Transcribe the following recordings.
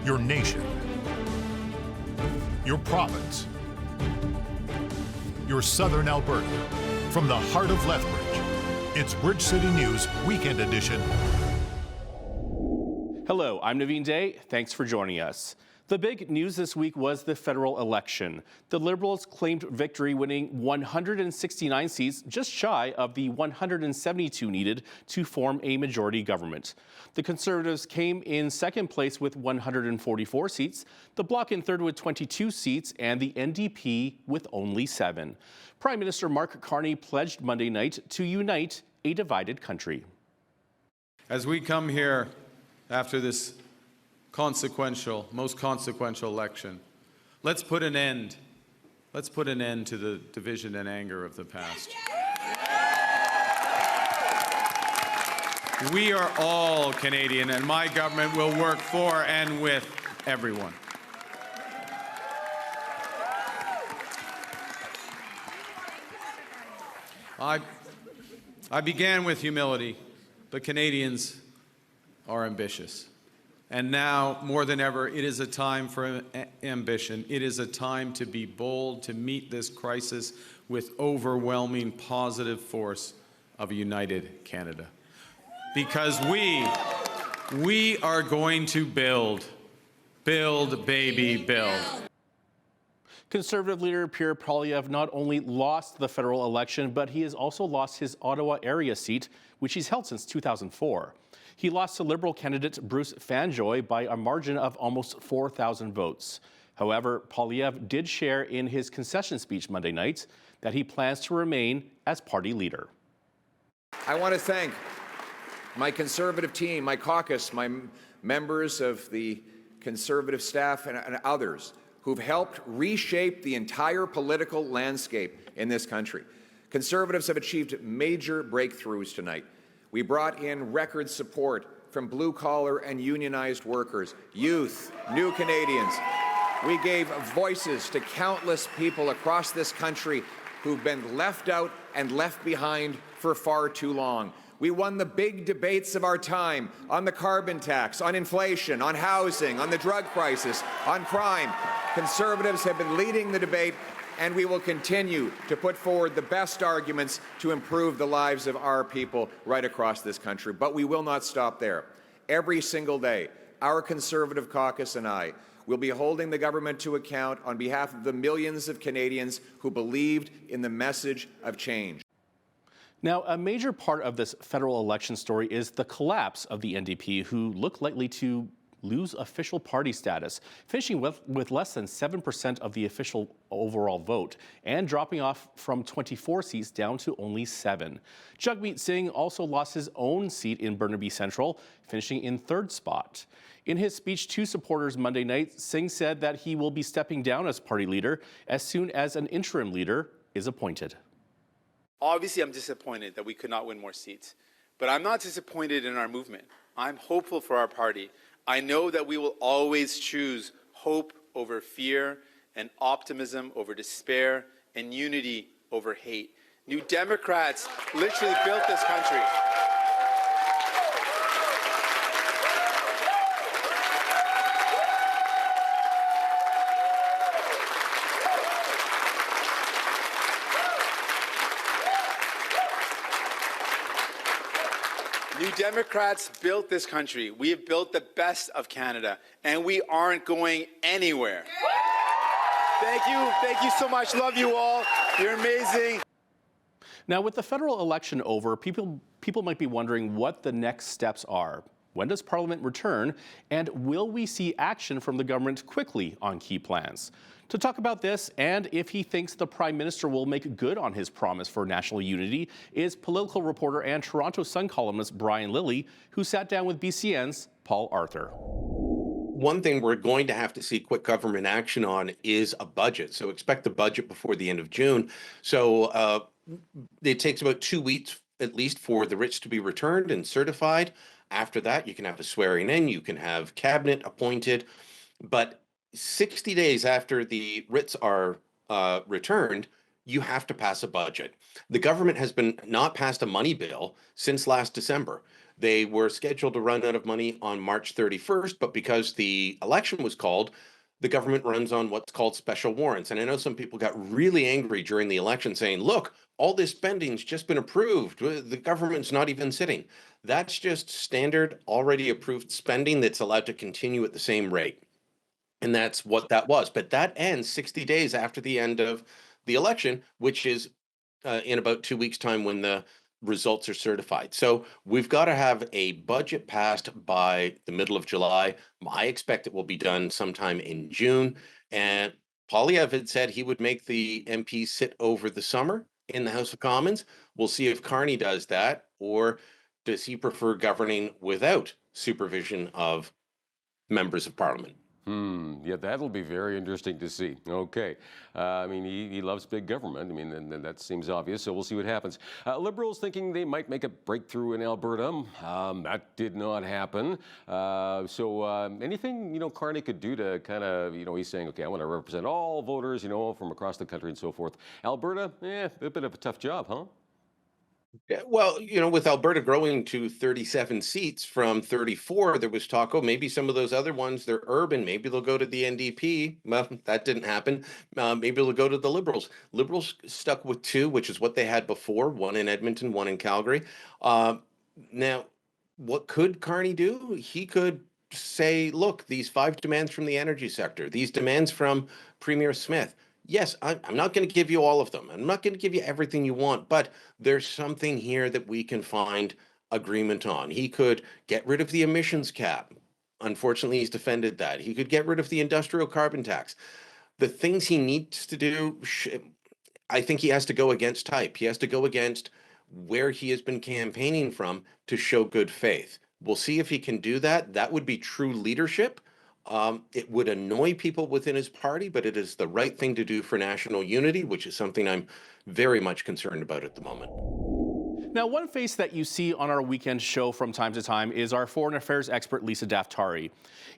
your nation, your province, your southern Alberta. From the heart of Lethbridge, it's Bridge City News Weekend Edition. Hello, I'm Naveen Day. Thanks for joining us. The big news this week was the federal election. The Liberals claimed victory, winning 169 seats, just shy of the 172 needed to form a majority government. The Conservatives came in second place with 144 seats, the Bloc in third with 22 seats, and the NDP with only 7. Prime Minister Mark Carney pledged Monday night to unite a divided country. As we come here after this most consequential election, let's put an end to the division and anger of the past. We are all Canadian, and my government will work for and with everyone. I began with humility, but Canadians are ambitious. And now, more than ever, it is a time for ambition. It is a time to be bold, to meet this crisis with overwhelming positive force of a united Canada. Because we are going to build, baby, build. Conservative leader Pierre Poilievre not only lost the federal election, but he has also lost his Ottawa area seat, which he's held since 2004. He lost to Liberal candidate Bruce Fanjoy by a margin of almost 4,000 votes. However, Poilievre did share in his concession speech Monday night that he plans to remain as party leader. I want to thank my Conservative team, my caucus, my members of the Conservative staff and others who've helped reshape the entire political landscape in this country. Conservatives have achieved major breakthroughs tonight. We brought in record support from blue-collar and unionized workers, youth, new Canadians. We gave voices to countless people across this country who've been left out and left behind for far too long. We won the big debates of our time on the carbon tax, on inflation, on housing, on the drug crisis, on crime. Conservatives have been leading the debate, and we will continue to put forward the best arguments to improve the lives of our people right across this country. But we will not stop there. Every single day, our Conservative caucus and I will be holding the government to account on behalf of the millions of Canadians who believed in the message of change. Now, a major part of this federal election story is the collapse of the NDP, who look likely to lose official party status, finishing with less than 7% of the official overall vote and dropping off from 24 seats down to only 7. Jagmeet Singh also lost his own seat in Burnaby Central, finishing in third spot. In his speech to supporters Monday night, Singh said that he will be stepping down as party leader as soon as an interim leader is appointed. Obviously, I'm disappointed that we could not win more seats, but I'm not disappointed in our movement. I'm hopeful for our party. I know that we will always choose hope over fear and optimism over despair and unity over hate. New Democrats literally built this country. New Democrats built this country. We have built the best of Canada, and we aren't going anywhere. Thank you so much. Love you all. You're amazing. Now, with the federal election over, people might be wondering what the next steps are. When does Parliament return? And will we see action from the government quickly on key plans? To talk about this and if he thinks the Prime Minister will make good on his promise for national unity is political reporter and Toronto Sun columnist Brian Lilley, who sat down with BCN's Paul Arthur. One thing we're going to have to see quick government action on is a budget. So expect the budget before the end of June. So it takes about 2 weeks at least for the writs to be returned and certified. After that, you can have a swearing in, you can have cabinet appointed, but 60 days after the writs are returned, you have to pass a budget. The government has been not passed a money bill since last December. They were scheduled to run out of money on March 31st, but because the election was called, the government runs on what's called special warrants. And I know some people got really angry during the election saying, look, all this spending's just been approved. The government's not even sitting. That's just standard, already approved spending that's allowed to continue at the same rate. And that's what that was. But that ends 60 days after the end of the election, which is in about 2 weeks' time when the results are certified. So we've got to have a budget passed by the middle of July. I expect it will be done sometime in June. And Poilievre had said he would make the MPs sit over the summer in the House of Commons. We'll see if Carney does that, or does he prefer governing without supervision of members of Parliament? Yeah, that'll be very interesting to see. Okay. I mean, he loves big government. I mean, and that seems obvious, so we'll see what happens. Liberals thinking they might make a breakthrough in Alberta. That did not happen. So anything, Carney could do to kind of, he's saying, okay, I want to represent all voters, from across the country and so forth. Alberta, a bit of a tough job, huh? Yeah, well, with Alberta growing to 37 seats from 34, there was talk, oh, maybe some of those other ones, they're urban. Maybe they'll go to the NDP. Well, that didn't happen. Maybe they'll go to the Liberals. Liberals stuck with two, which is what they had before, one in Edmonton, one in Calgary. Now, what could Carney do? He could say, look, these 5 demands from the energy sector, these demands from Premier Smith. Yes, I'm not going to give you all of them. I'm not going to give you everything you want, but there's something here that we can find agreement on. He could get rid of the emissions cap. Unfortunately, he's defended that. He could get rid of the industrial carbon tax. The things he needs to do, I think he has to go against type. He has to go against where he has been campaigning from to show good faith. We'll see if he can do that. That would be true leadership. It would annoy people within his party, but it is the right thing to do for national unity, which is something I'm very much concerned about at the moment. Now, one face that you see on our weekend show from time to time is our foreign affairs expert, Lisa Daftari.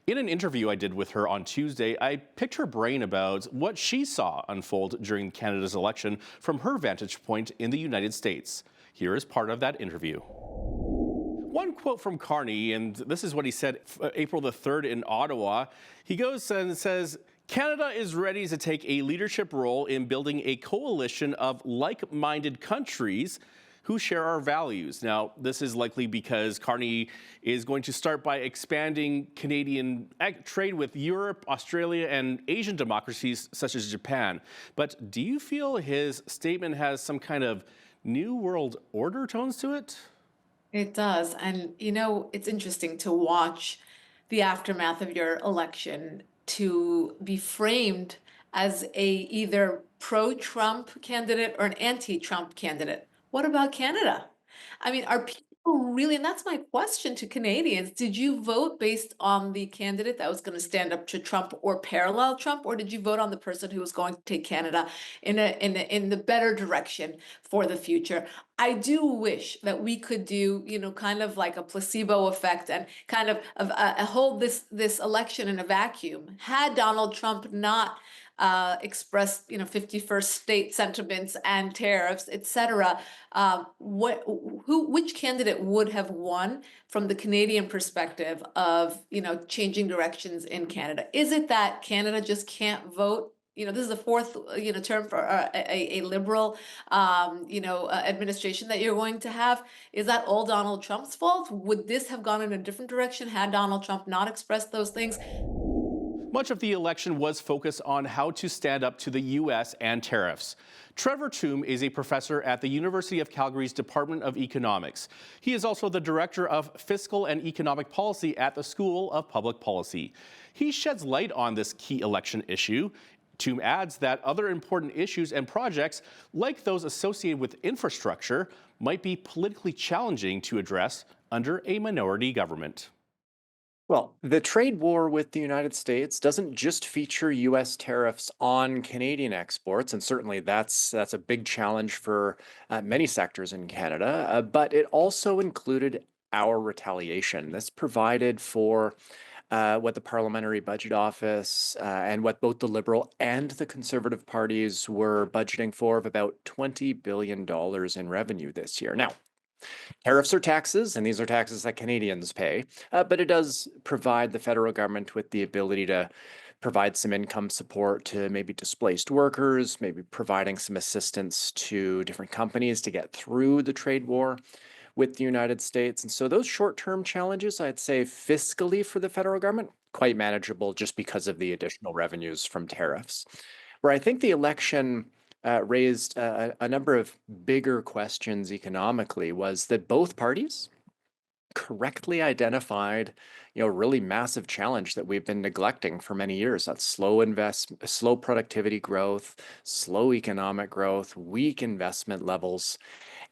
In an interview I did with her on Tuesday, I picked her brain about what she saw unfold during Canada's election from her vantage point in the United States. Here is part of that interview. One quote from Carney, and this is what he said April the 3rd in Ottawa. He goes and says, Canada is ready to take a leadership role in building a coalition of like-minded countries who share our values. Now, this is likely because Carney is going to start by expanding Canadian trade with Europe, Australia, and Asian democracies such as Japan. But do you feel his statement has some kind of New World Order tones to it? It does. And, it's interesting to watch the aftermath of your election to be framed as a either pro-Trump candidate or an anti-Trump candidate. What about Canada? I mean, are people really, and that's my question to Canadians, did you vote based on the candidate that was going to stand up to Trump or parallel Trump, or did you vote on the person who was going to take Canada in the better direction for the future? I do wish that we could do, kind of like a placebo effect and kind of hold this election in a vacuum. Had Donald Trump not expressed, 51st state sentiments and tariffs, etc. Which candidate would have won from the Canadian perspective of, changing directions in Canada? Is it that Canada just can't vote? This is the fourth, term for a liberal, administration that you're going to have. Is that all Donald Trump's fault? Would this have gone in a different direction had Donald Trump not expressed those things? Much of the election was focused on how to stand up to the U.S. and tariffs. Trevor Tombe is a professor at the University of Calgary's Department of Economics. He is also the director of fiscal and economic policy at the School of Public Policy. He sheds light on this key election issue. Tombe adds that other important issues and projects, like those associated with infrastructure, might be politically challenging to address under a minority government. Well, the trade war with the United States doesn't just feature U.S. tariffs on Canadian exports, and certainly that's a big challenge for many sectors in Canada, but it also included our retaliation. This provided for what the Parliamentary Budget Office and what both the Liberal and the Conservative parties were budgeting for of about $20 billion in revenue this year. Now, Tariffs are taxes, and these are taxes that Canadians pay, but it does provide the federal government with the ability to provide some income support to maybe displaced workers, maybe providing some assistance to different companies to get through the trade war with the United States. And so those short-term challenges, I'd say fiscally for the federal government, quite manageable just because of the additional revenues from tariffs. Where I think the election raised a number of bigger questions economically was that both parties correctly identified, a really massive challenge that we've been neglecting for many years. That's slow productivity growth, slow economic growth, weak investment levels.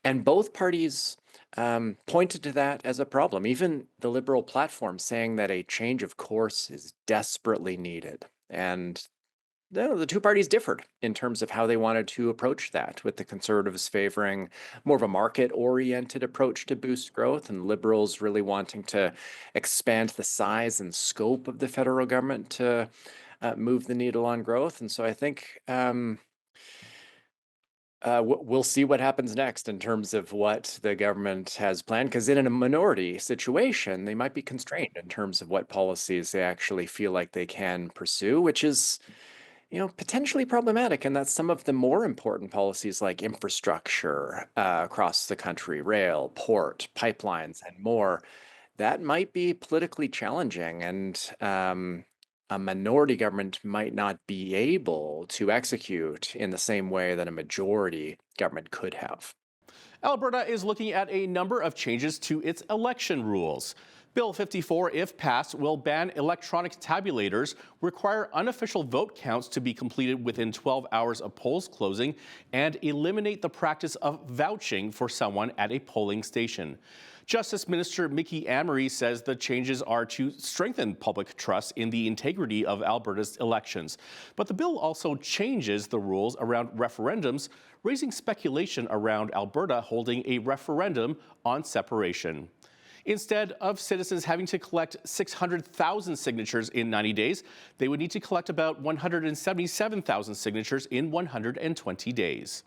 And both parties pointed to that as a problem. Even the Liberal platform saying that a change of course is desperately needed. And the two parties differed in terms of how they wanted to approach that, with the Conservatives favoring more of a market-oriented approach to boost growth, and Liberals really wanting to expand the size and scope of the federal government to move the needle on growth. And so I think we'll see what happens next in terms of what the government has planned, because in a minority situation, they might be constrained in terms of what policies they actually feel like they can pursue, which is potentially problematic. And that's some of the more important policies like infrastructure across the country, rail, port, pipelines, and more. That might be politically challenging, and a minority government might not be able to execute in the same way that a majority government could have. Alberta is looking at a number of changes to its election rules. Bill 54, if passed, will ban electronic tabulators, require unofficial vote counts to be completed within 12 hours of polls closing, and eliminate the practice of vouching for someone at a polling station. Justice Minister Mickey Amery says the changes are to strengthen public trust in the integrity of Alberta's elections. But the bill also changes the rules around referendums, raising speculation around Alberta holding a referendum on separation. Instead of citizens having to collect 600,000 signatures in 90 days, they would need to collect about 177,000 signatures in 120 days.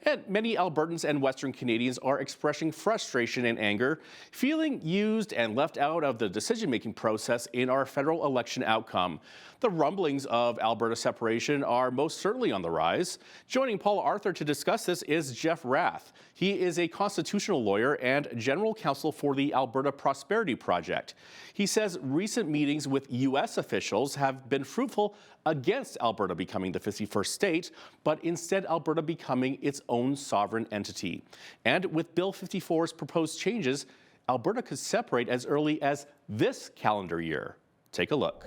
And many Albertans and Western Canadians are expressing frustration and anger, feeling used and left out of the decision-making process in our federal election outcome. The rumblings of Alberta separation are most certainly on the rise. Joining Paul Arthur to discuss this is Jeff Rath. He is a constitutional lawyer and general counsel for the Alberta Prosperity Project. He says recent meetings with U.S. officials have been fruitful against Alberta becoming the 51st state, but instead Alberta becoming its own sovereign entity. And with Bill 54's proposed changes, Alberta could separate as early as this calendar year. Take a look.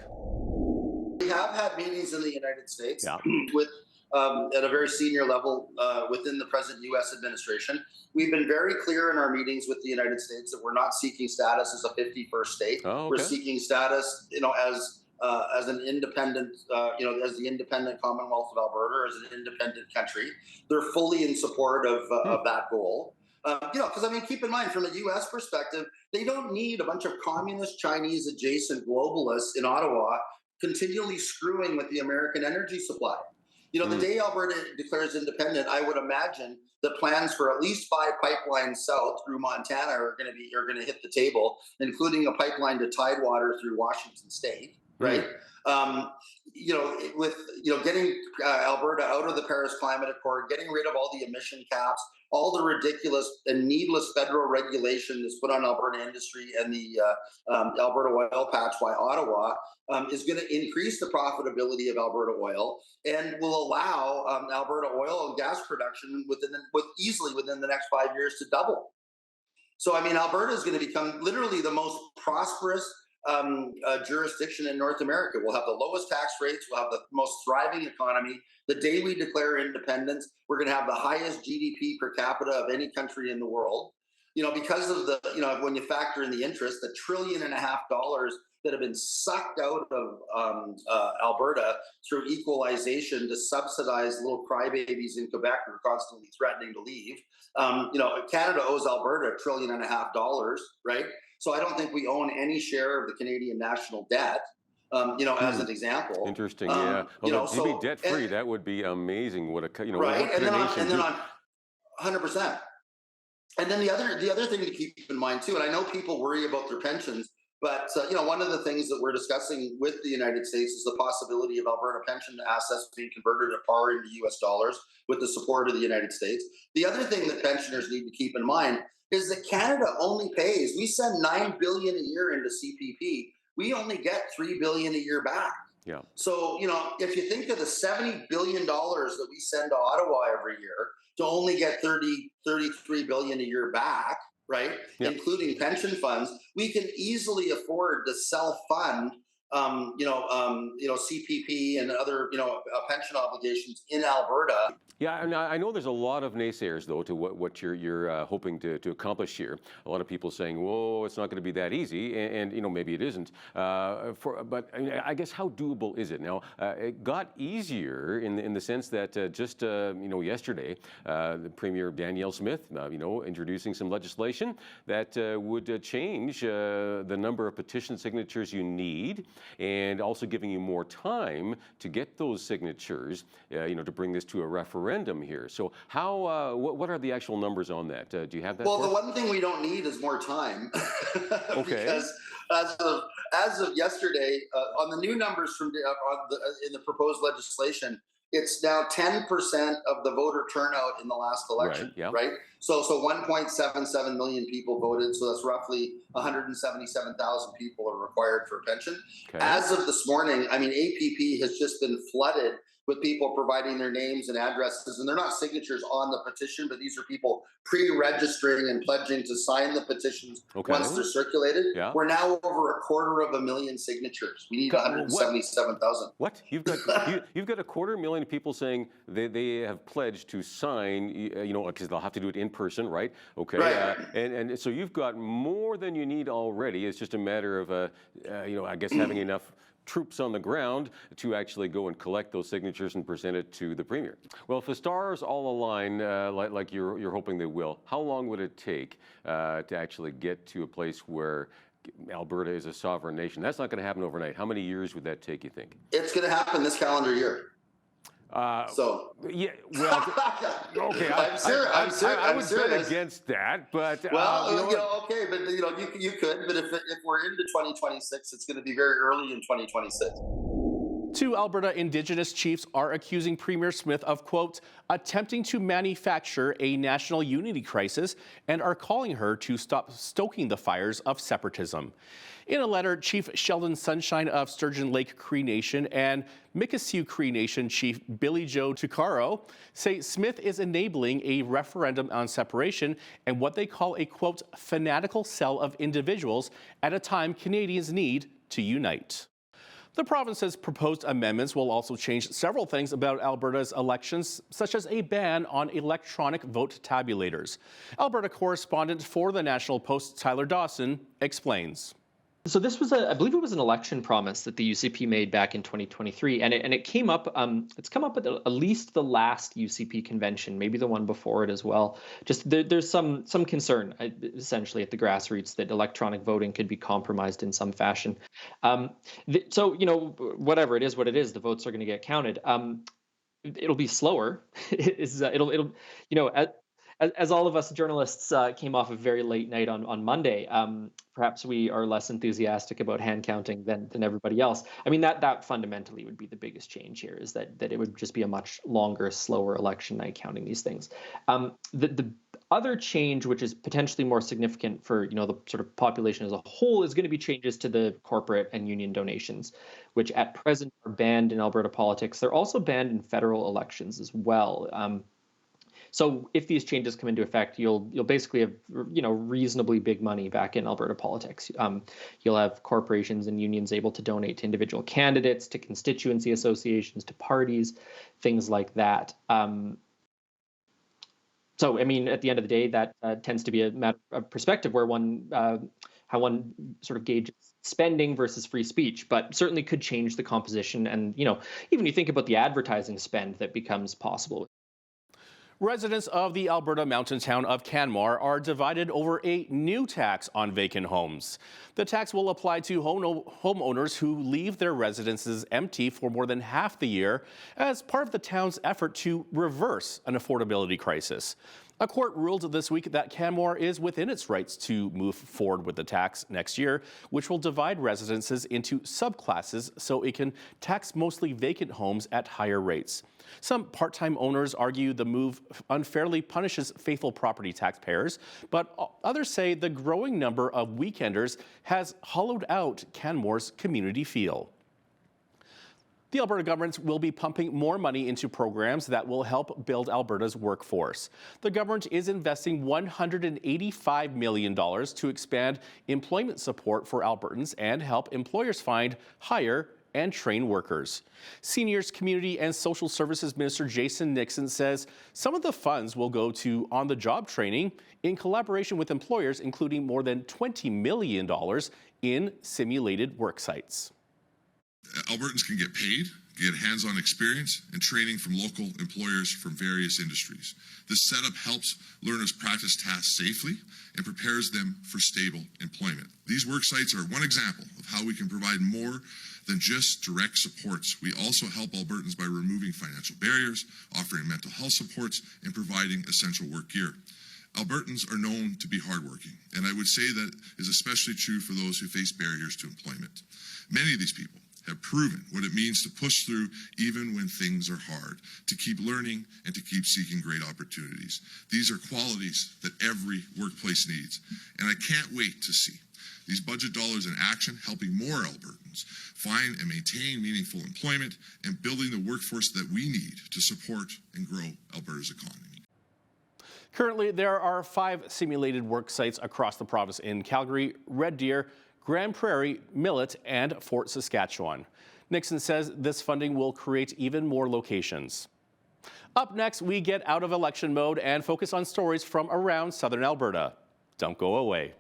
We have had meetings in the United States with at a very senior level within the present U.S. administration. We've been very clear in our meetings with the United States that we're not seeking status as a 51st state. Oh, okay. We're seeking status, as an independent, as the independent Commonwealth of Alberta, as an independent country. They're fully in support of that goal. Because keep in mind, from a U.S. perspective, they don't need a bunch of communist, Chinese adjacent globalists in Ottawa continually screwing with the American energy supply. The day Alberta declares independent, I would imagine that plans for at least 5 pipelines south through Montana are going to hit the table, including a pipeline to Tidewater through Washington State. Right. Getting Alberta out of the Paris Climate Accord, getting rid of all the emission caps, all the ridiculous and needless federal regulation that's put on Alberta industry and the Alberta oil patch by Ottawa is going to increase the profitability of Alberta oil and will allow Alberta oil and gas production easily within the next 5 years to double. So, Alberta is going to become literally the most prosperous jurisdiction in North America. We'll have the lowest tax rates. We'll have the most thriving economy. The day we declare independence, we're going to have the highest GDP per capita of any country in the world. Because of when you factor in the interest, the $1.5 trillion that have been sucked out of Alberta through equalization to subsidize little crybabies in Quebec who are constantly threatening to leave. Canada owes Alberta $1.5 trillion, right? So I don't think we own any share of the Canadian national debt, as an example. Interesting, yeah. To be debt-free, that would be amazing. What a, right, and then on 100%. And then the other thing to keep in mind too, and I know people worry about their pensions, but one of the things that we're discussing with the United States is the possibility of Alberta pension assets being converted at par into U.S. dollars with the support of the United States. The other thing that pensioners need to keep in mind is that Canada only pays. We send $9 billion a year into CPP. We only get $3 billion a year back. Yeah. So, if you think of the $70 billion that we send to Ottawa every year to only get $33 billion a year back, right? Yep. Including pension funds, we can easily afford to self-fund, CPP and other, pension obligations in Alberta. Yeah, and I know there's a lot of naysayers, though, to what you're hoping to accomplish here. A lot of people saying, "Whoa, it's not going to be that easy," and maybe it isn't. But I guess how doable is it now? It got easier in the sense that just yesterday, the Premier Danielle Smith, introducing some legislation that would change the number of petition signatures you need, and also giving you more time to get those signatures, to bring this to a referendum here. So how, what are the actual numbers on that? Do you have that? Well, the one thing we don't need is more time. Okay. Because as of yesterday, on the new numbers from in the proposed legislation, it's now 10% of the voter turnout in the last election, right? Yeah. Right? So 1.77 million people voted. So that's roughly 177,000 people are required for a pension. Okay. As of this morning, APP has just been flooded with people providing their names and addresses, and they're not signatures on the petition, but these are people pre-registering and pledging to sign the petitions once they're circulated. Yeah. We're now over 250,000 signatures. We need 177,000. What? You've got you've got 250,000 people saying they have pledged to sign, because they'll have to do it in person, right? Okay. Right. And so you've got more than you need already. It's just a matter of I guess having enough troops on the ground to actually go and collect those signatures and present it to the Premier. Well, if the stars all align like you're hoping they will, how long would it take to actually get to a place where Alberta is a sovereign nation? That's not going to happen overnight. How many years would that take, you think? It's going to happen this calendar year. Yeah, well, okay. I would bet against that, but okay, but you could. But if we're into 2026, it's going to be very early in 2026. Two Alberta Indigenous chiefs are accusing Premier Smith of, quote, attempting to manufacture a national unity crisis and are calling her to stop stoking the fires of separatism. In a letter, Chief Sheldon Sunshine of Sturgeon Lake Cree Nation and Mikisew Cree Nation Chief Billy Joe Tucaro say Smith is enabling a referendum on separation and what they call a, quote, fanatical cell of individuals at a time Canadians need to unite. The province's proposed amendments will also change several things about Alberta's elections, such as a ban on electronic vote tabulators. Alberta correspondent for the National Post, Tyler Dawson, explains. So this was I believe it was an election promise that the UCP made back in 2023, and it came up. It's come up at least the last UCP convention, maybe the one before it as well. Just there's some concern, essentially, at the grassroots that electronic voting could be compromised in some fashion. So whatever it is, what it is, the votes are going to get counted. It'll be slower. As all of us journalists came off a very late night on Monday, perhaps we are less enthusiastic about hand counting than everybody else. That fundamentally would be the biggest change here, is that it would just be a much longer, slower election night counting these things. The other change, which is potentially more significant for the sort of population as a whole, is going to be changes to the corporate and union donations, which at present are banned in Alberta politics. They're also banned in federal elections as well. So if these changes come into effect, you'll basically have reasonably big money back in Alberta politics. You'll have corporations and unions able to donate to individual candidates, to constituency associations, to parties, things like that. So at the end of the day, that tends to be a matter of perspective, where how one sort of gauges spending versus free speech, but certainly could change the composition. And even you think about the advertising spend that becomes possible. Residents of the Alberta mountain town of Canmore are divided over a new tax on vacant homes. The tax will apply to homeowners who leave their residences empty for more than half the year as part of the town's effort to reverse an affordability crisis. A court ruled this week that Canmore is within its rights to move forward with the tax next year, which will divide residences into subclasses so it can tax mostly vacant homes at higher rates. Some part-time owners argue the move unfairly punishes faithful property taxpayers, but others say the growing number of weekenders has hollowed out Canmore's community feel. The Alberta government will be pumping more money into programs that will help build Alberta's workforce. The government is investing $185 million to expand employment support for Albertans and help employers find, hire, and train workers. Seniors, Community and Social Services Minister Jason Nixon says some of the funds will go to on-the-job training in collaboration with employers, including more than $20 million in simulated work sites. Albertans can get paid, get hands-on experience, and training from local employers from various industries. This setup helps learners practice tasks safely and prepares them for stable employment. These work sites are one example of how we can provide more than just direct supports. We also help Albertans by removing financial barriers, offering mental health supports, and providing essential work gear. Albertans are known to be hardworking, and I would say that is especially true for those who face barriers to employment. Many of these people have proven what it means to push through even when things are hard, to keep learning and to keep seeking great opportunities. These are qualities that every workplace needs, and I can't wait to see these budget dollars in action, helping more Albertans find and maintain meaningful employment and building the workforce that we need to support and grow Alberta's economy. Currently, there are 5 simulated work sites across the province in Calgary, Red Deer, Grand Prairie, Millet, and Fort Saskatchewan. Nixon says this funding will create even more locations. Up next, we get out of election mode and focus on stories from around southern Alberta. Don't go away.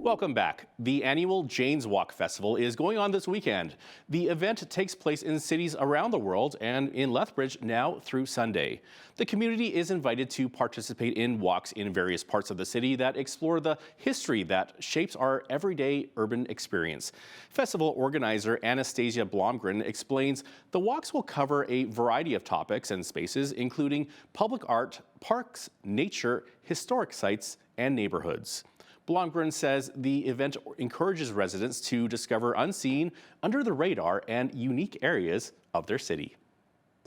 Welcome back. The annual Jane's Walk Festival is going on this weekend. The event takes place in cities around the world and in Lethbridge now through Sunday. The community is invited to participate in walks in various parts of the city that explore the history that shapes our everyday urban experience. Festival organizer Anastasia Blomgren explains the walks will cover a variety of topics and spaces, including public art, parks, nature, historic sites, and neighborhoods. Blomgren says the event encourages residents to discover unseen, under the radar, and unique areas of their city.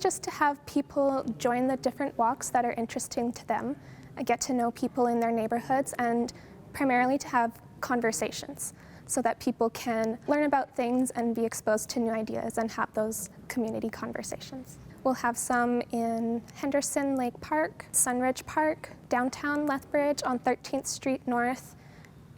Just to have people join the different walks that are interesting to them, get to know people in their neighborhoods, and primarily to have conversations so that people can learn about things and be exposed to new ideas and have those community conversations. We'll have some in Henderson Lake Park, Sunridge Park, downtown Lethbridge on 13th Street North,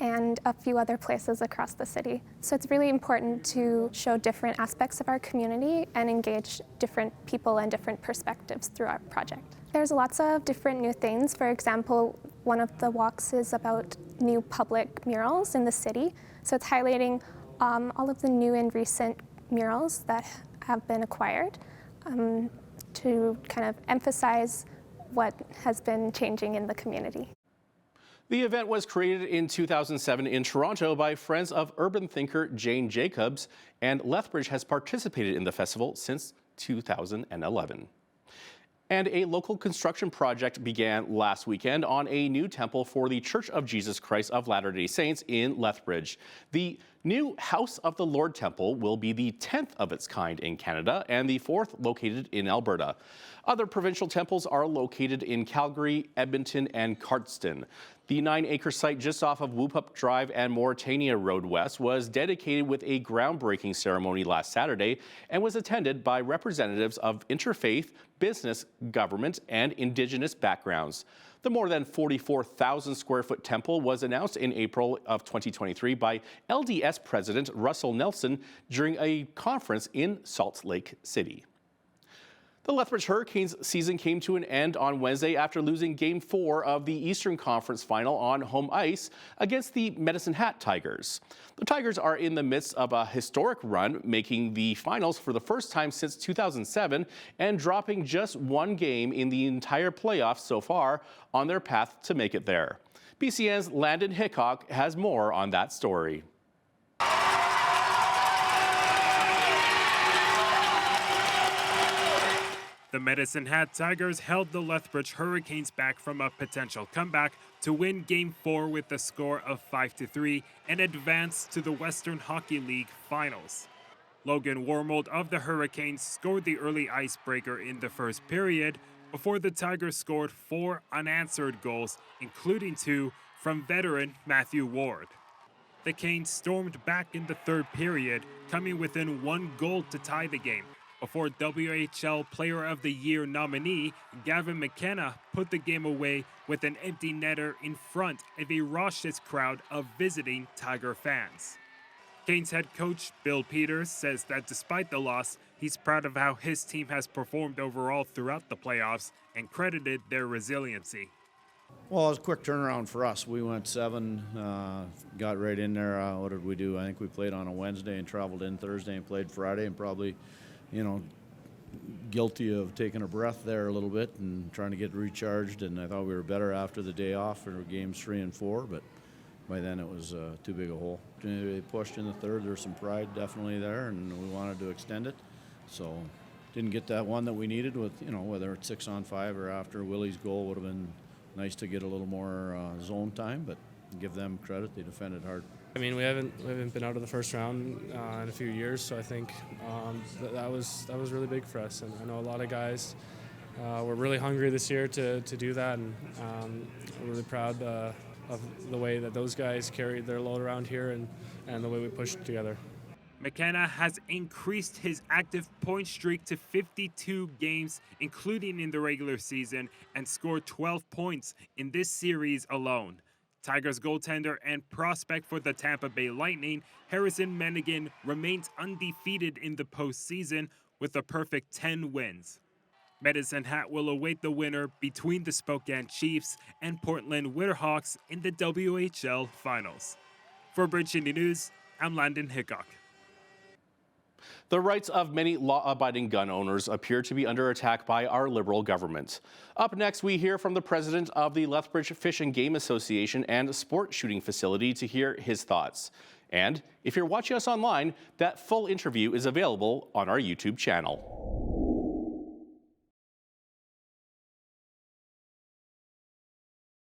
and a few other places across the city. So it's really important to show different aspects of our community and engage different people and different perspectives through our project. There's lots of different new things. For example, one of the walks is about new public murals in the city. So it's highlighting all of the new and recent murals that have been acquired to kind of emphasize what has been changing in the community. The event was created in 2007 in Toronto by friends of urban thinker Jane Jacobs, and Lethbridge has participated in the festival since 2011. And a local construction project began last weekend on a new temple for the Church of Jesus Christ of Latter-day Saints in Lethbridge. The new House of the Lord Temple will be the 10th of its kind in Canada and the 4th located in Alberta. Other provincial temples are located in Calgary, Edmonton, and Cardston. The 9-acre site just off of Whoop-Up Drive and Mauritania Road West was dedicated with a groundbreaking ceremony last Saturday and was attended by representatives of interfaith, business, government, and Indigenous backgrounds. The more than 44,000 square foot temple was announced in April of 2023 by LDS President Russell Nelson during a conference in Salt Lake City. The Lethbridge Hurricanes season came to an end on Wednesday after losing Game 4 of the Eastern Conference Final on home ice against the Medicine Hat Tigers. The Tigers are in the midst of a historic run, making the finals for the first time since 2007 and dropping just one game in the entire playoffs so far on their path to make it there. BCN's Landon Hickok has more on that story. The Medicine Hat Tigers held the Lethbridge Hurricanes back from a potential comeback to win Game 4 with a score of 5-3 and advance to the Western Hockey League Finals. Logan Wormold of the Hurricanes scored the early icebreaker in the first period before the Tigers scored 4 unanswered goals, including 2 from veteran Matthew Ward. The Canes stormed back in the third period, coming within 1 goal to tie the game, before WHL Player of the Year nominee Gavin McKenna put the game away with an empty netter in front of a raucous crowd of visiting Tiger fans. Canes head coach Bill Peters says that despite the loss, he's proud of how his team has performed overall throughout the playoffs and credited their resiliency. Well, it was a quick turnaround for us. We went 7, got right in there. What did we do? I think we played on a Wednesday and traveled in Thursday and played Friday, and probably, guilty of taking a breath there a little bit and trying to get recharged. And I thought we were better after the day off for games 3 and 4, but by then it was too big a hole. They pushed in the third. There's some pride definitely there, and we wanted to extend it. So didn't get that one that we needed with, whether it's 6-on-5 or after Willie's goal. Would have been nice to get a little more zone time, but give them credit. They defended hard. I mean, we haven't been out of the first round in a few years, so I think that was really big for us. And I know a lot of guys were really hungry this year to do that, and I'm really proud of the way that those guys carried their load around here and the way we pushed together. McKenna has increased his active point streak to 52 games, including in the regular season, and scored 12 points in this series alone. Tigers goaltender and prospect for the Tampa Bay Lightning, Harrison Mennigan, remains undefeated in the postseason with a perfect 10 wins. Medicine Hat will await the winner between the Spokane Chiefs and Portland Winterhawks in the WHL Finals. For Bridge City News, I'm Landon Hickok. The rights of many law-abiding gun owners appear to be under attack by our Liberal government. Up next, we hear from the president of the Lethbridge Fish and Game Association and Sport Shooting Facility to hear his thoughts. And if you're watching us online, that full interview is available on our YouTube channel.